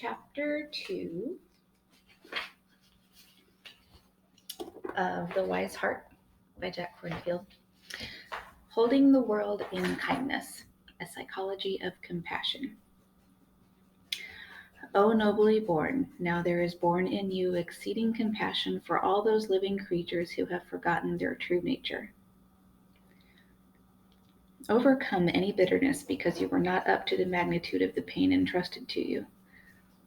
chapter 2 of The Wise Heart by Kornfield. Holding the World in Kindness, a Psychology of Compassion. O nobly born, now there is born in you exceeding compassion for all those living creatures who have forgotten their true nature. Overcome any bitterness because you were not up to the magnitude of the pain entrusted to you.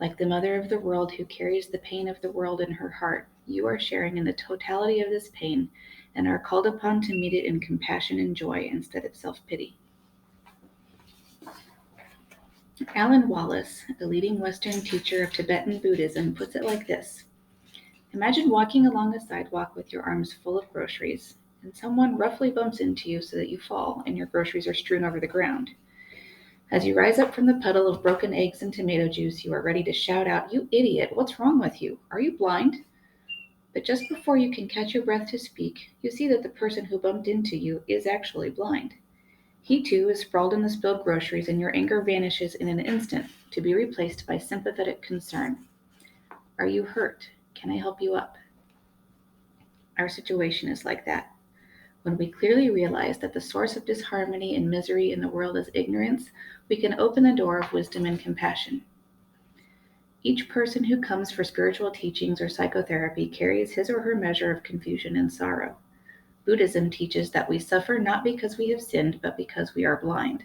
Like the mother of the world who carries the pain of the world in her heart, you are sharing in the totality of this pain and are called upon to meet it in compassion and joy instead of self-pity. Alan Wallace, a leading Western teacher of Tibetan Buddhism, puts it like this. Imagine walking along a sidewalk with your arms full of groceries, and someone roughly bumps into you so that you fall and your groceries are strewn over the ground. As you rise up from the puddle of broken eggs and tomato juice, you are ready to shout out, "You idiot, what's wrong with you? Are you blind?" But just before you can catch your breath to speak, you see that the person who bumped into you is actually blind. He too is sprawled in the spilled groceries, and your anger vanishes in an instant to be replaced by sympathetic concern. Are you hurt? Can I help you up? Our situation is like that. When we clearly realize that the source of disharmony and misery in the world is ignorance, we can open the door of wisdom and compassion. Each person who comes for spiritual teachings or psychotherapy carries his or her measure of confusion and sorrow. Buddhism teaches that we suffer not because we have sinned, but because we are blind.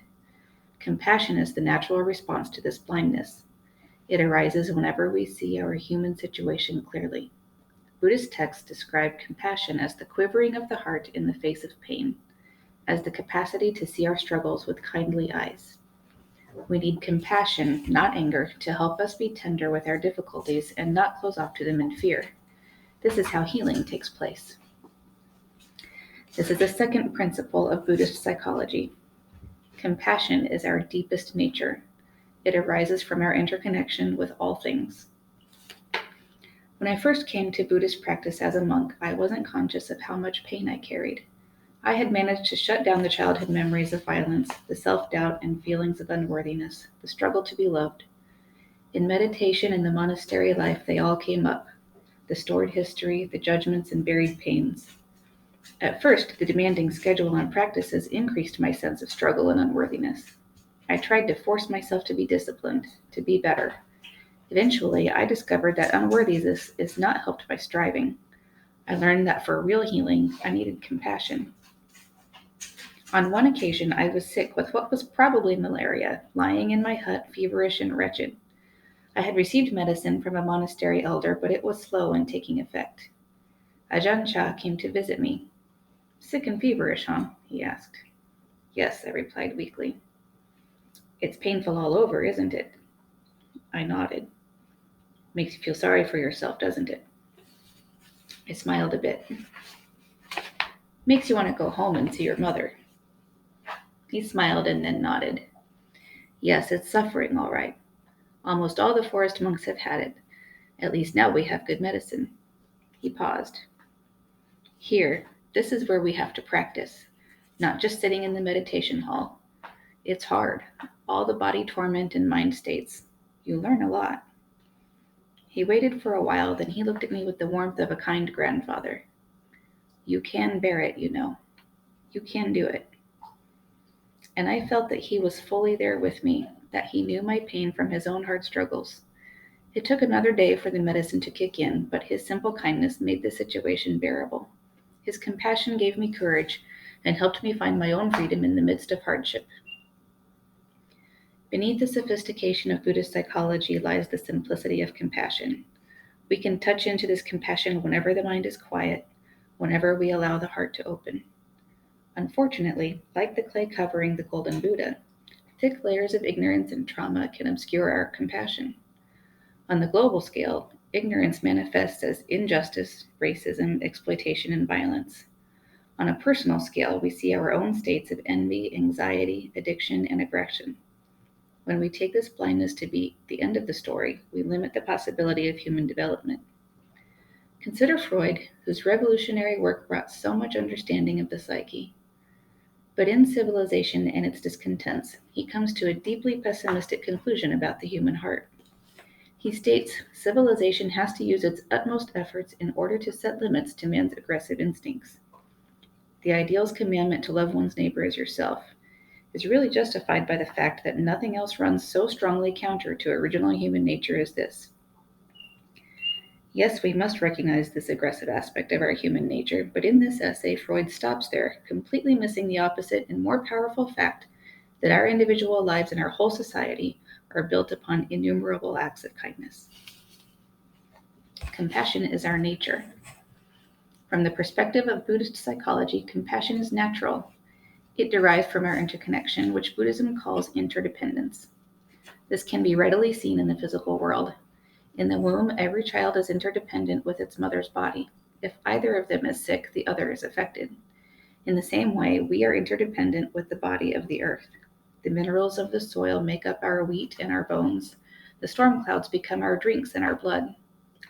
Compassion is the natural response to this blindness. It arises whenever we see our human situation clearly. Buddhist texts describe compassion as the quivering of the heart in the face of pain, as the capacity to see our struggles with kindly eyes. We need compassion, not anger, to help us be tender with our difficulties and not close off to them in fear. This is how healing takes place. This is the second principle of Buddhist psychology. Compassion is our deepest nature. It arises from our interconnection with all things. When I first came to Buddhist practice as a monk, I wasn't conscious of how much pain I carried. I had managed to shut down the childhood memories of violence, the self-doubt and feelings of unworthiness, the struggle to be loved. In meditation and the monastery life, they all came up. The stored history, the judgments and buried pains. At first, the demanding schedule and practices increased my sense of struggle and unworthiness. I tried to force myself to be disciplined, to be better. Eventually, I discovered that unworthiness is not helped by striving. I learned that for real healing, I needed compassion. On one occasion, I was sick with what was probably malaria, lying in my hut, feverish and wretched. I had received medicine from a monastery elder, but it was slow in taking effect. Ajahn Chah came to visit me. "Sick and feverish, huh?" he asked. "Yes," I replied weakly. "It's painful all over, isn't it?" I nodded. "Makes you feel sorry for yourself, doesn't it?" I smiled a bit. "Makes you want to go home and see your mother." He smiled and then nodded. "Yes, it's suffering, all right. Almost all the forest monks have had it. At least now we have good medicine." He paused. "Here, this is where we have to practice, not just sitting in the meditation hall. It's hard, all the body torment and mind states. You learn a lot." He waited for a while, then he looked at me with the warmth of a kind grandfather. "You can bear it, you know. You can do it." And I felt that he was fully there with me, that he knew my pain from his own hard struggles. It took another day for the medicine to kick in, but his simple kindness made the situation bearable. His compassion gave me courage and helped me find my own freedom in the midst of hardship. Beneath the sophistication of Buddhist psychology lies the simplicity of compassion. We can touch into this compassion whenever the mind is quiet, whenever we allow the heart to open. Unfortunately, like the clay covering the golden Buddha, thick layers of ignorance and trauma can obscure our compassion. On the global scale, ignorance manifests as injustice, racism, exploitation, and violence. On a personal scale, we see our own states of envy, anxiety, addiction, and aggression. When we take this blindness to be the end of the story, we limit the possibility of human development. Consider Freud, whose revolutionary work brought so much understanding of the psyche. But in Civilization and its Discontents, he comes to a deeply pessimistic conclusion about the human heart. He states civilization has to use its utmost efforts in order to set limits to man's aggressive instincts. The ideal's commandment to love one's neighbor as yourself is really justified by the fact that nothing else runs so strongly counter to original human nature as this. Yes, we must recognize this aggressive aspect of our human nature, but in this essay, Freud stops there, completely missing the opposite and more powerful fact that our individual lives and our whole society are built upon innumerable acts of kindness. Compassion is our nature. From the perspective of Buddhist psychology, compassion is natural. It derives from our interconnection, which Buddhism calls interdependence. This can be readily seen in the physical world. In the womb, every child is interdependent with its mother's body. If either of them is sick, the other is affected. In the same way, we are interdependent with the body of the earth. The minerals of the soil make up our wheat and our bones. The storm clouds become our drinks and our blood.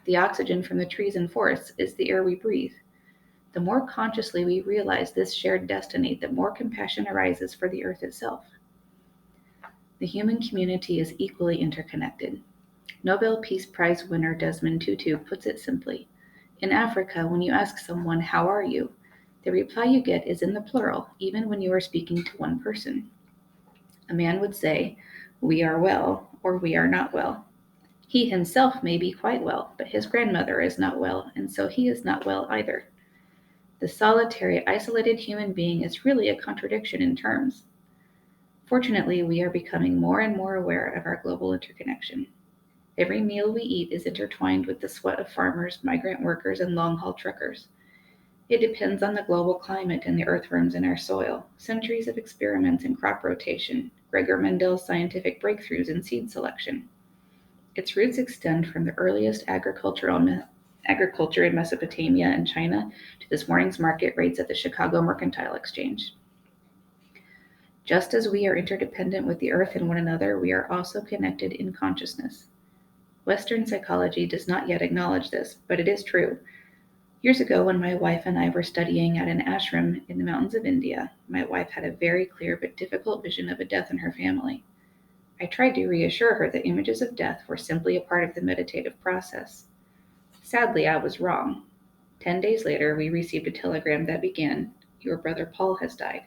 The oxygen from the trees and forests is the air we breathe. The more consciously we realize this shared destiny, the more compassion arises for the earth itself. The human community is equally interconnected. Nobel Peace Prize winner Desmond Tutu puts it simply. In Africa, when you ask someone, "How are you?" the reply you get is in the plural, even when you are speaking to one person. A man would say, "We are well," or "We are not well." He himself may be quite well, but his grandmother is not well, and so he is not well either. The solitary, isolated human being is really a contradiction in terms. Fortunately, we are becoming more and more aware of our global interconnection. Every meal we eat is intertwined with the sweat of farmers, migrant workers, and long-haul truckers. It depends on the global climate and the earthworms in our soil, centuries of experiments in crop rotation, Gregor Mendel's scientific breakthroughs in seed selection. Its roots extend from the earliest agriculture in Mesopotamia and China to this morning's market rates at the Chicago Mercantile Exchange. Just as we are interdependent with the earth and one another, we are also connected in consciousness. Western psychology does not yet acknowledge this, but it is true. Years ago, when my wife and I were studying at an ashram in the mountains of India, my wife had a very clear but difficult vision of a death in her family. I tried to reassure her that images of death were simply a part of the meditative process. Sadly, I was wrong. 10 days later, we received a telegram that began, "Your brother Paul has died."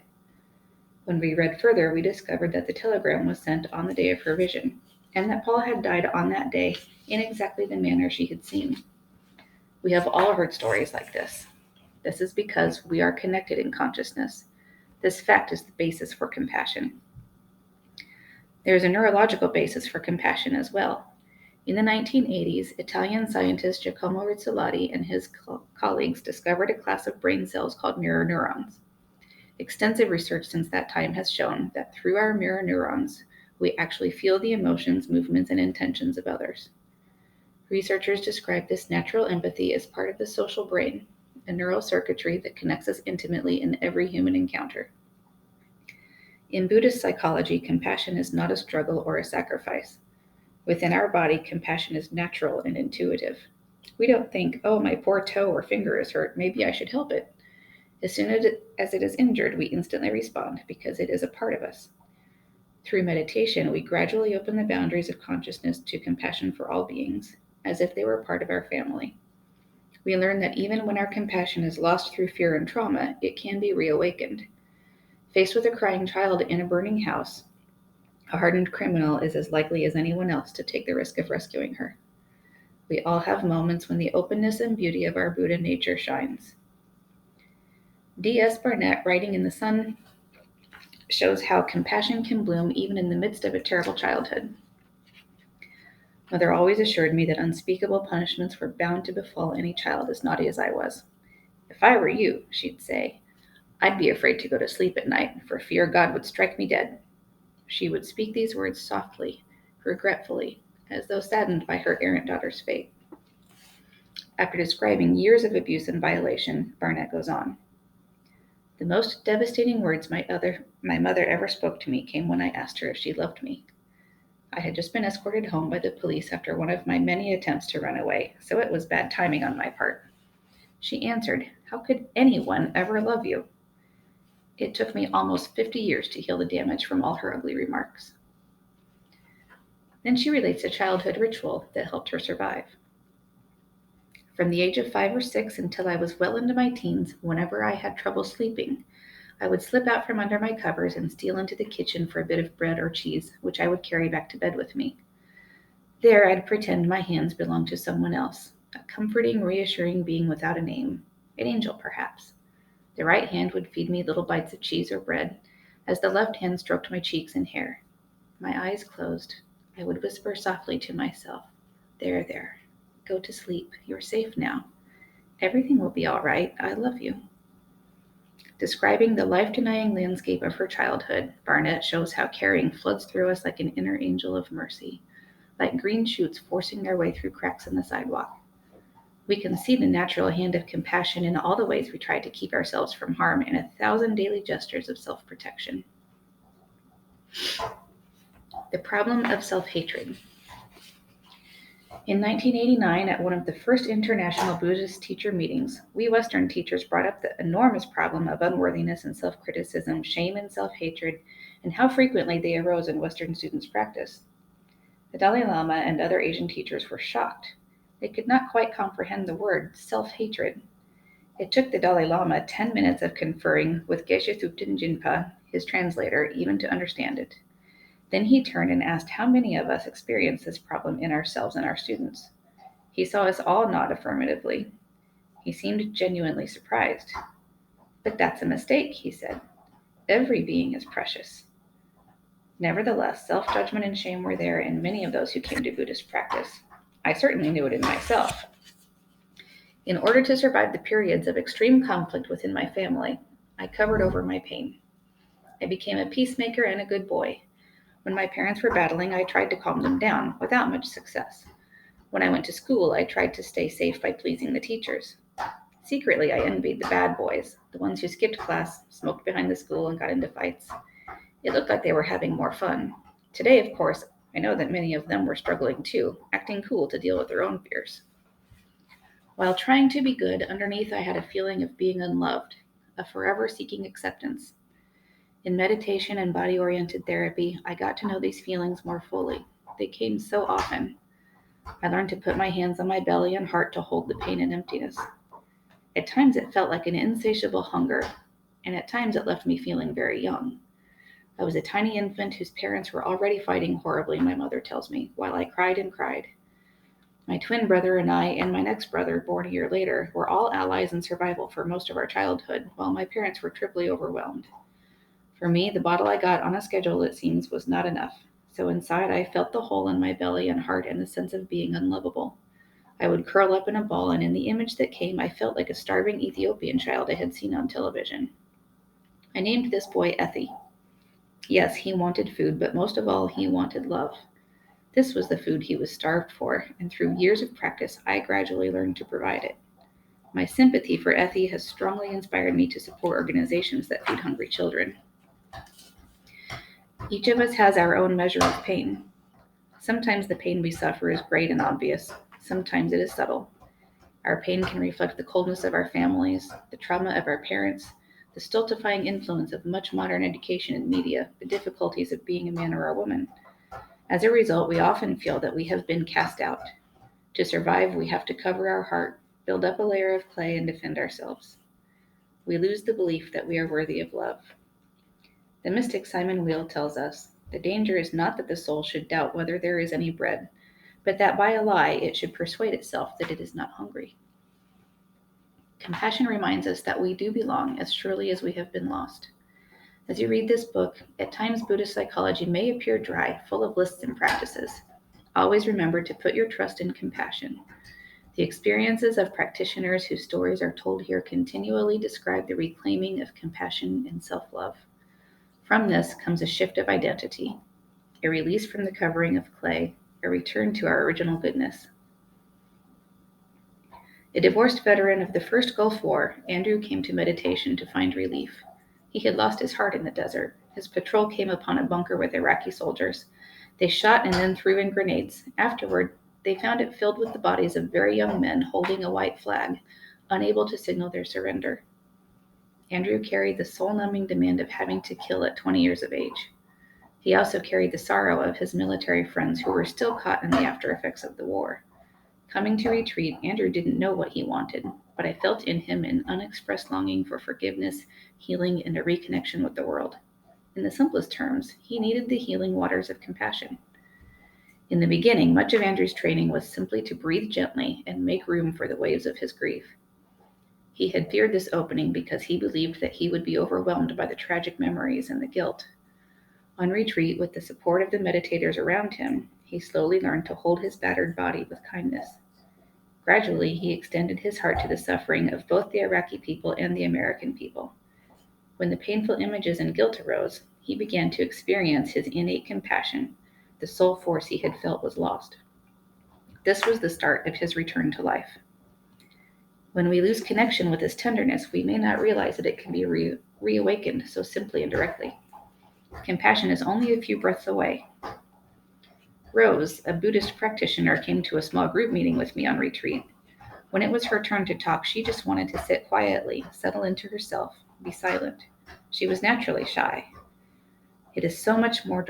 When we read further, we discovered that the telegram was sent on the day of her vision, and that Paul had died on that day in exactly the manner she had seen. We have all heard stories like this. This is because we are connected in consciousness. This fact is the basis for compassion. There is a neurological basis for compassion as well. In the 1980s, Italian scientist Giacomo Rizzolatti and his colleagues discovered a class of brain cells called mirror neurons. Extensive research since that time has shown that through our mirror neurons, we actually feel the emotions, movements, and intentions of others. Researchers describe this natural empathy as part of the social brain, a neural circuitry that connects us intimately in every human encounter. In Buddhist psychology, compassion is not a struggle or a sacrifice. Within our body, compassion is natural and intuitive. We don't think, "Oh, my poor toe or finger is hurt, maybe I should help it." As soon as it is injured, we instantly respond because it is a part of us. Through meditation, we gradually open the boundaries of consciousness to compassion for all beings, as if they were part of our family. We learn that even when our compassion is lost through fear and trauma, it can be reawakened. Faced with a crying child in a burning house, a hardened criminal is as likely as anyone else to take the risk of rescuing her. We all have moments when the openness and beauty of our Buddha nature shines. D.S. Barnett, writing in The Sun, shows how compassion can bloom even in the midst of a terrible childhood. Mother always assured me that unspeakable punishments were bound to befall any child as naughty as I was. "If I were you," she'd say, "I'd be afraid to go to sleep at night, for fear God would strike me dead." She would speak these words softly, regretfully, as though saddened by her errant daughter's fate. After describing years of abuse and violation, Barnett goes on. "The most devastating words my mother ever spoke to me came when I asked her if she loved me. I had just been escorted home by the police after one of my many attempts to run away, so it was bad timing on my part. She answered, 'How could anyone ever love you?' It took me almost 50 years to heal the damage from all her ugly remarks." Then she relates a childhood ritual that helped her survive. From the age of 5 or 6 until I was well into my teens, whenever I had trouble sleeping, I would slip out from under my covers and steal into the kitchen for a bit of bread or cheese, which I would carry back to bed with me. There I'd pretend my hands belonged to someone else, a comforting, reassuring being without a name, an angel perhaps. The right hand would feed me little bites of cheese or bread, as the left hand stroked my cheeks and hair. My eyes closed, I would whisper softly to myself, "There, there. Go to sleep. You're safe now. Everything will be all right. I love you." Describing the life-denying landscape of her childhood, Barnett shows how caring floods through us like an inner angel of mercy, like green shoots forcing their way through cracks in the sidewalk. We can see the natural hand of compassion in all the ways we try to keep ourselves from harm in 1,000 daily gestures of self-protection. The problem of self-hatred. In 1989, at one of the first international Buddhist teacher meetings, we Western teachers brought up the enormous problem of unworthiness and self-criticism, shame and self-hatred, and how frequently they arose in Western students' practice. The Dalai Lama and other Asian teachers were shocked. They could not quite comprehend the word self-hatred. It took the Dalai Lama 10 minutes of conferring with Geshe Thupten Jinpa, his translator, even to understand it. Then he turned and asked how many of us experience this problem in ourselves and our students. He saw us all nod affirmatively. He seemed genuinely surprised. "But that's a mistake," he said. "Every being is precious." Nevertheless, self-judgment and shame were there in many of those who came to Buddhist practice. I certainly knew it in myself. In order to survive the periods of extreme conflict within my family, I covered over my pain. I became a peacemaker and a good boy. When my parents were battling, I tried to calm them down, without much success. When I went to school, I tried to stay safe by pleasing the teachers. Secretly, I envied the bad boys, the ones who skipped class, smoked behind the school, and got into fights. It looked like they were having more fun. Today, of course, I know that many of them were struggling too, acting cool to deal with their own fears. While trying to be good, underneath I had a feeling of being unloved, of forever seeking acceptance. In meditation and body-oriented therapy, I got to know these feelings more fully. They came so often. I learned to put my hands on my belly and heart to hold the pain and emptiness. At times it felt like an insatiable hunger, and at times it left me feeling very young. I was a tiny infant whose parents were already fighting horribly, my mother tells me, while I cried and cried. My twin brother and I, and my next brother, born a year later, were all allies in survival for most of our childhood, while my parents were triply overwhelmed. For me, the bottle I got on a schedule, it seems, was not enough. So inside I felt the hole in my belly and heart and the sense of being unlovable. I would curl up in a ball, and in the image that came, I felt like a starving Ethiopian child I had seen on television. I named this boy Ethi. Yes, he wanted food, but most of all, he wanted love. This was the food he was starved for, and through years of practice, I gradually learned to provide it. My sympathy for Ethi has strongly inspired me to support organizations that feed hungry children. Each of us has our own measure of pain. Sometimes the pain we suffer is great and obvious. Sometimes it is subtle. Our pain can reflect the coldness of our families, the trauma of our parents, the stultifying influence of much modern education and media, the difficulties of being a man or a woman. As a result, we often feel that we have been cast out. To survive, we have to cover our heart, build up a layer of clay, and defend ourselves. We lose the belief that we are worthy of love. The mystic Simon Weil tells us, the danger is not that the soul should doubt whether there is any bread, but that by a lie it should persuade itself that it is not hungry. Compassion reminds us that we do belong as surely as we have been lost. As you read this book, at times Buddhist psychology may appear dry, full of lists and practices. Always remember to put your trust in compassion. The experiences of practitioners whose stories are told here continually describe the reclaiming of compassion and self-love. From this comes a shift of identity, a release from the covering of clay, a return to our original goodness. A divorced veteran of the first Gulf War, Andrew came to meditation to find relief. He had lost his heart in the desert. His patrol came upon a bunker with Iraqi soldiers. They shot and then threw in grenades. Afterward, they found it filled with the bodies of very young men holding a white flag, unable to signal their surrender. Andrew carried the soul-numbing demand of having to kill at 20 years of age. He also carried the sorrow of his military friends who were still caught in the after effects of the war. Coming to retreat, Andrew didn't know what he wanted, but I felt in him an unexpressed longing for forgiveness, healing, and a reconnection with the world. In the simplest terms, he needed the healing waters of compassion. In the beginning, much of Andrew's training was simply to breathe gently and make room for the waves of his grief. He had feared this opening because he believed that he would be overwhelmed by the tragic memories and the guilt. On retreat, with the support of the meditators around him, he slowly learned to hold his battered body with kindness. Gradually, he extended his heart to the suffering of both the Iraqi people and the American people. When the painful images and guilt arose, he began to experience his innate compassion. The sole force he had felt was lost. This was the start of his return to life. When we lose connection with this tenderness, we may not realize that it can be reawakened so simply and directly. Compassion is only a few breaths away. Rose, a Buddhist practitioner, came to a small group meeting with me on retreat. When it was her turn to talk, she just wanted to sit quietly, settle into herself, be silent. She was naturally shy. It is so much more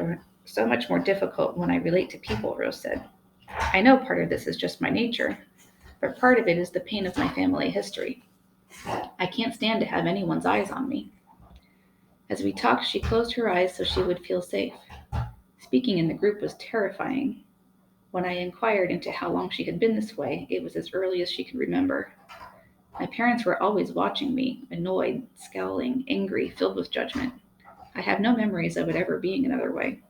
difficult when I relate to people, Rose said. I know part of this is just my nature, but part of it is the pain of my family history. I can't stand to have anyone's eyes on me. As we talked, she closed her eyes so she would feel safe. Speaking in the group was terrifying. When I inquired into how long she had been this way, it was as early as she could remember. My parents were always watching me, annoyed, scowling, angry, filled with judgment. I have no memories of it ever being another way.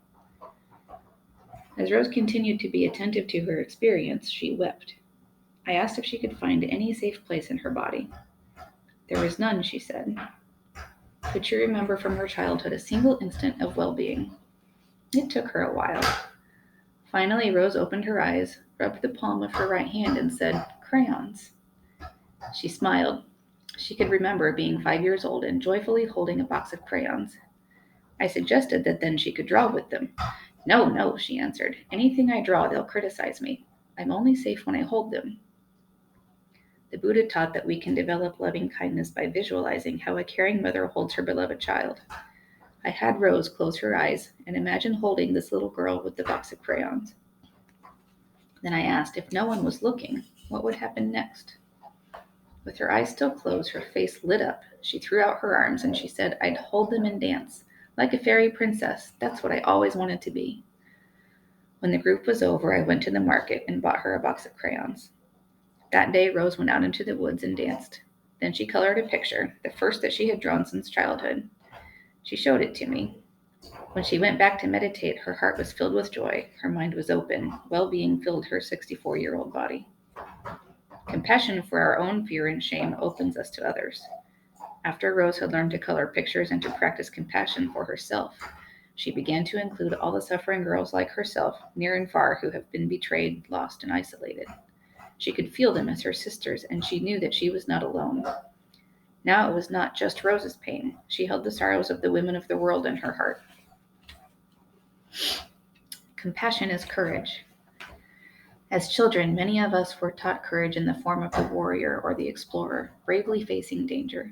As Rose continued to be attentive to her experience, she wept. I asked if she could find any safe place in her body. There was none, she said. Could she remember from her childhood a single instant of well-being? It took her a while. Finally, Rose opened her eyes, rubbed the palm of her right hand, and said, "Crayons." She smiled. She could remember being 5 years old and joyfully holding a box of crayons. I suggested that then she could draw with them. "No, no," she answered. "Anything I draw, they'll criticize me. I'm only safe when I hold them." The Buddha taught that we can develop loving kindness by visualizing how a caring mother holds her beloved child. I had Rose close her eyes and imagine holding this little girl with the box of crayons. Then I asked if no one was looking, what would happen next? With her eyes still closed, her face lit up. She threw out her arms and she said, "I'd hold them and dance. Like a fairy princess. That's what I always wanted to be." When the group was over, I went to the market and bought her a box of crayons. That day, Rose went out into the woods and danced. Then she colored a picture, the first that she had drawn since childhood. She showed it to me. When she went back to meditate, her heart was filled with joy. Her mind was open. Well-being filled her 64-year-old body. Compassion for our own fear and shame opens us to others. After Rose had learned to color pictures and to practice compassion for herself, she began to include all the suffering girls like herself, near and far, who have been betrayed, lost, and isolated. She could feel them as her sisters, and she knew that she was not alone. Now it was not just Rose's pain. She held the sorrows of the women of the world in her heart. Compassion is courage. As children, many of us were taught courage in the form of the warrior or the explorer, bravely facing danger.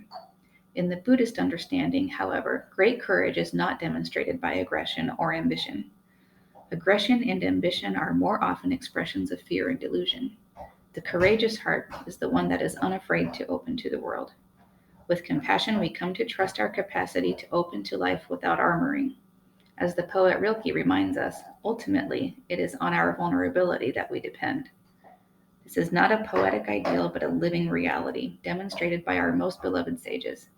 In the Buddhist understanding, however, great courage is not demonstrated by aggression or ambition. Aggression and ambition are more often expressions of fear and delusion. The courageous heart is the one that is unafraid to open to the world. With compassion, we come to trust our capacity to open to life without armoring. As the poet Rilke reminds us, ultimately, it is on our vulnerability that we depend. This is not a poetic ideal, but a living reality, demonstrated by our most beloved sages.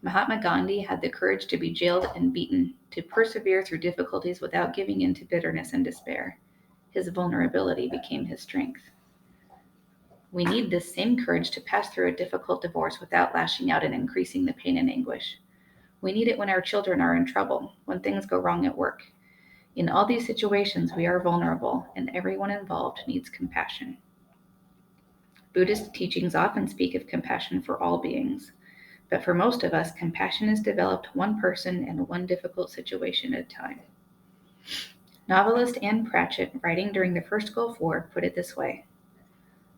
Mahatma Gandhi had the courage to be jailed and beaten, to persevere through difficulties without giving in to bitterness and despair. His vulnerability became his strength. We need this same courage to pass through a difficult divorce without lashing out and increasing the pain and anguish. We need it when our children are in trouble, when things go wrong at work. In all these situations, we are vulnerable, and everyone involved needs compassion. Buddhist teachings often speak of compassion for all beings, but for most of us, compassion is developed one person and one difficult situation at a time. Novelist Anne Pratchett, writing during the First Gulf War, put it this way: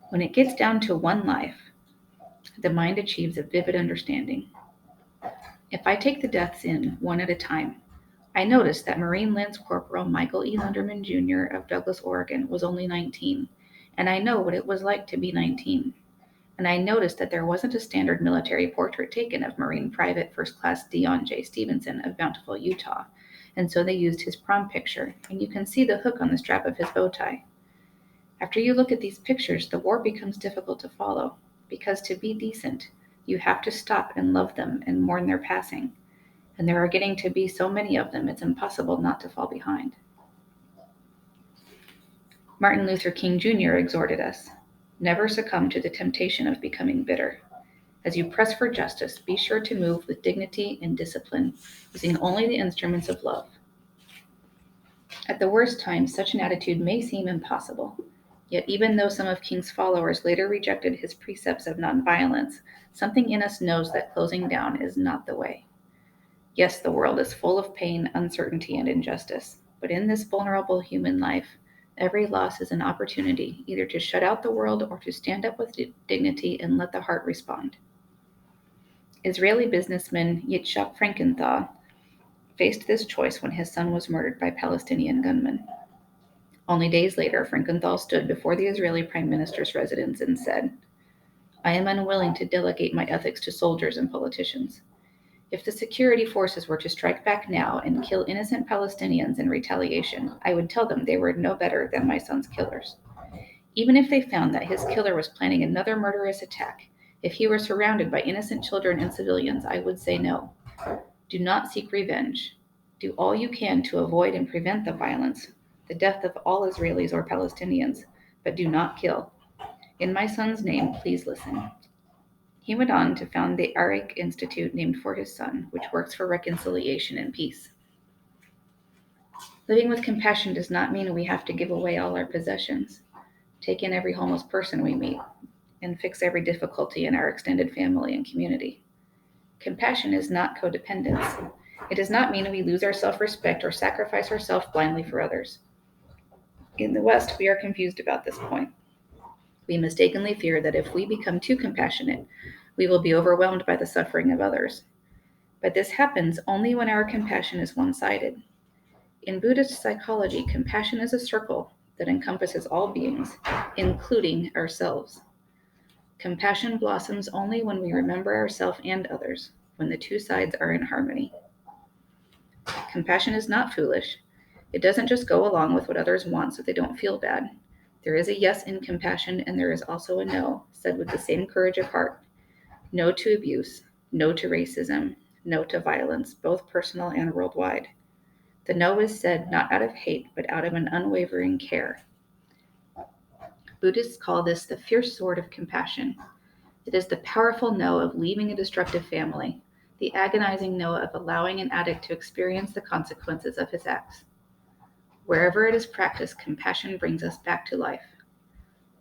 "When it gets down to one life, the mind achieves a vivid understanding. If I take the deaths in one at a time, I noticed that Marine Lance Corporal Michael E. Lunderman Jr. of Douglas, Oregon was only 19, and I know what it was like to be 19. And I noticed that there wasn't a standard military portrait taken of Marine Private First Class Dion J. Stevenson of Bountiful, Utah, and so they used his prom picture, and you can see the hook on the strap of his bow tie. After you look at these pictures, the war becomes difficult to follow, because to be decent, you have to stop and love them and mourn their passing. And there are getting to be so many of them, it's impossible not to fall behind. Martin Luther King Jr. exhorted us, never succumb to the temptation of becoming bitter. As you press for justice, be sure to move with dignity and discipline, using only the instruments of love. At the worst times, such an attitude may seem impossible. Yet even though some of King's followers later rejected his precepts of nonviolence, something in us knows that closing down is not the way. Yes, the world is full of pain, uncertainty, and injustice, but in this vulnerable human life, every loss is an opportunity either to shut out the world or to stand up with dignity and let the heart respond. Israeli businessman Yitzhak Frankenthal faced this choice when his son was murdered by Palestinian gunmen. Only days later, Frankenthal stood before the Israeli Prime Minister's residence and said, "I am unwilling to delegate my ethics to soldiers and politicians. If the security forces were to strike back now and kill innocent Palestinians in retaliation, I would tell them they were no better than my son's killers. Even if they found that his killer was planning another murderous attack, if he were surrounded by innocent children and civilians, I would say no. Do not seek revenge. Do all you can to avoid and prevent the violence, the death of all Israelis or Palestinians, but do not kill. In my son's name, please listen." He went on to found the Arik Institute named for his son, which works for reconciliation and peace. Living with compassion does not mean we have to give away all our possessions, take in every homeless person we meet, and fix every difficulty in our extended family and community. Compassion is not codependence. It does not mean we lose our self-respect or sacrifice ourselves blindly for others. In the West, we are confused about this point. We mistakenly fear that if we become too compassionate, we will be overwhelmed by the suffering of others. But this happens only when our compassion is one-sided. In Buddhist psychology, compassion is a circle that encompasses all beings, including ourselves. Compassion blossoms only when we remember ourselves and others, when the two sides are in harmony. Compassion is not foolish. It doesn't just go along with what others want so they don't feel bad. There is a yes in compassion, and there is also a no, said with the same courage of heart. No to abuse, no to racism, no to violence, both personal and worldwide. The no is said not out of hate, but out of an unwavering care. Buddhists call this the fierce sword of compassion. It is the powerful no of leaving a destructive family, the agonizing no of allowing an addict to experience the consequences of his acts. Wherever it is practiced, compassion brings us back to life.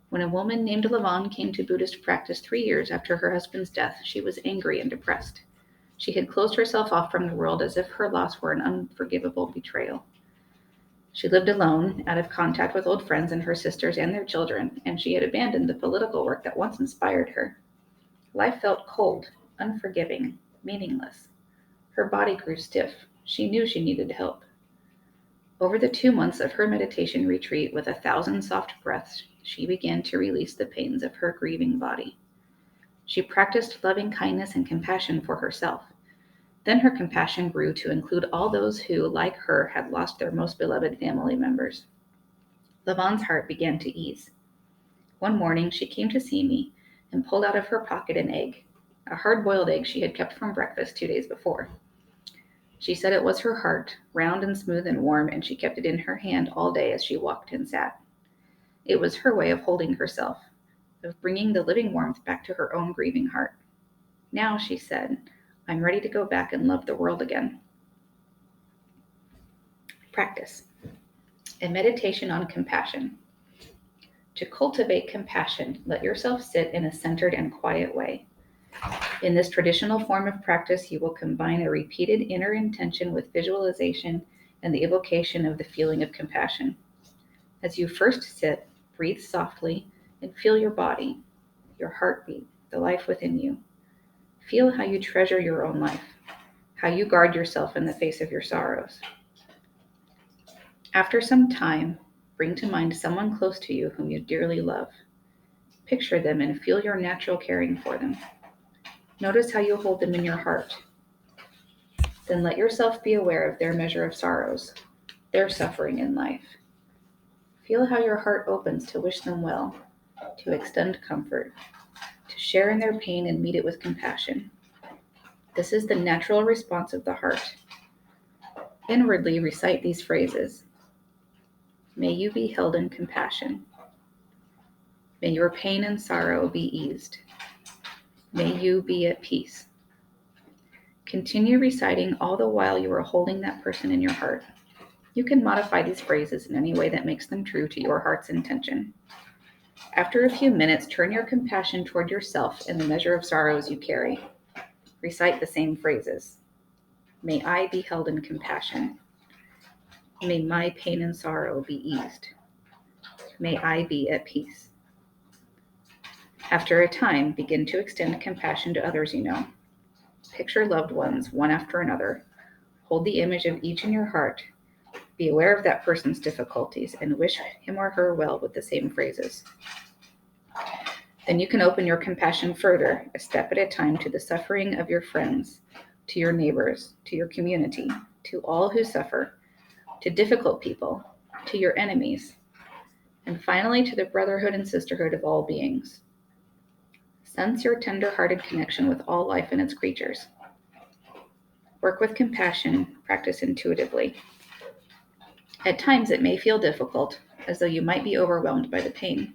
When a woman named Lavon came to Buddhist practice 3 years after her husband's death, she was angry and depressed. She had closed herself off from the world as if her loss were an unforgivable betrayal. She lived alone, out of contact with old friends and her sisters and their children, and she had abandoned the political work that once inspired her. Life felt cold, unforgiving, meaningless. Her body grew stiff. She knew she needed help. Over the 2 months of her meditation retreat with 1,000 soft breaths, she began to release the pains of her grieving body. She practiced loving kindness and compassion for herself. Then her compassion grew to include all those who, like her, had lost their most beloved family members. Lavon's heart began to ease. One morning, she came to see me and pulled out of her pocket an egg, a hard-boiled egg she had kept from breakfast 2 days before. She said it was her heart, round and smooth and warm, and she kept it in her hand all day as she walked and sat. It was her way of holding herself, of bringing the living warmth back to her own grieving heart. Now, she said, I'm ready to go back and love the world again. Practice. A meditation on compassion. To cultivate compassion, let yourself sit in a centered and quiet way. In this traditional form of practice, you will combine a repeated inner intention with visualization and the evocation of the feeling of compassion. As you first sit, breathe softly and feel your body, your heartbeat, the life within you. Feel how you treasure your own life, how you guard yourself in the face of your sorrows. After some time, bring to mind someone close to you whom you dearly love. Picture them and feel your natural caring for them. Notice how you hold them in your heart. Then let yourself be aware of their measure of sorrows, their suffering in life. Feel how your heart opens to wish them well, to extend comfort, to share in their pain and meet it with compassion. This is the natural response of the heart. Inwardly recite these phrases. May you be held in compassion. May your pain and sorrow be eased. May you be at peace. Continue reciting all the while you are holding that person in your heart. You can modify these phrases in any way that makes them true to your heart's intention. After a few minutes, turn your compassion toward yourself and the measure of sorrows you carry. Recite the same phrases. May I be held in compassion. May my pain and sorrow be eased. May I be at peace. After a time, begin to extend compassion to others you know. Picture loved ones, one after another. Hold the image of each in your heart. Be aware of that person's difficulties and wish him or her well with the same phrases. Then you can open your compassion further, a step at a time, to the suffering of your friends, to your neighbors, to your community, to all who suffer, to difficult people, to your enemies, and finally to the brotherhood and sisterhood of all beings. Sense your tender-hearted connection with all life and its creatures. Work with compassion, practice intuitively. At times it may feel difficult, as though you might be overwhelmed by the pain.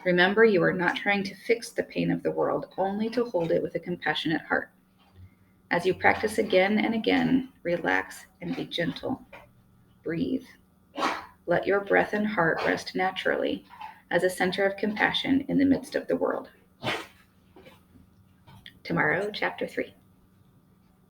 Remember, you are not trying to fix the pain of the world, only to hold it with a compassionate heart. As you practice again and again, relax and be gentle. Breathe. Let your breath and heart rest naturally as a center of compassion in the midst of the world. Tomorrow, Chapter 3.